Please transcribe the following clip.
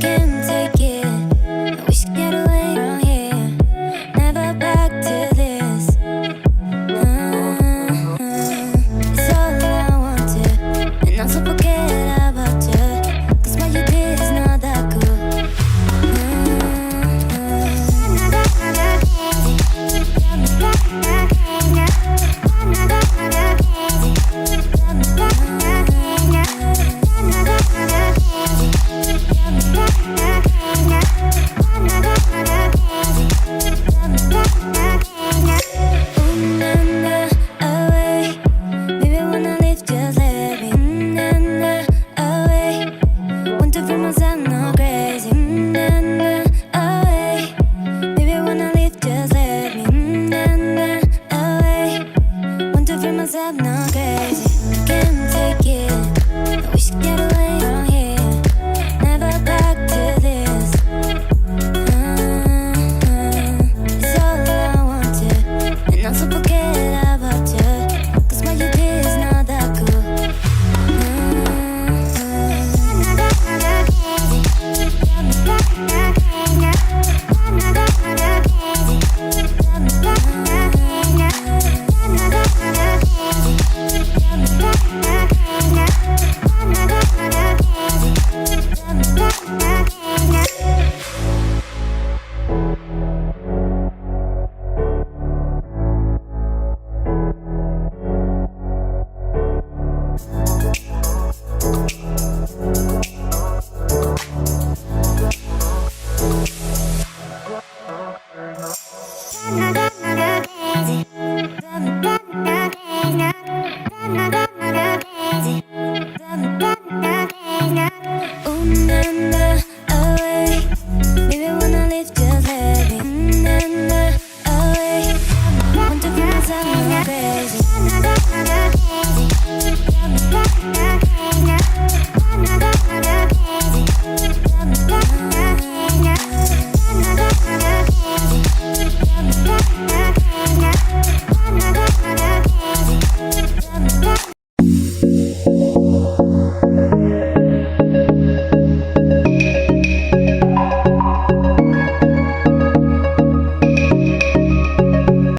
can't take it. I wish I get away from here. Never back to this. It's all I wanted, and also forget about you. 'Cause what you did is not that cool. Myself, no.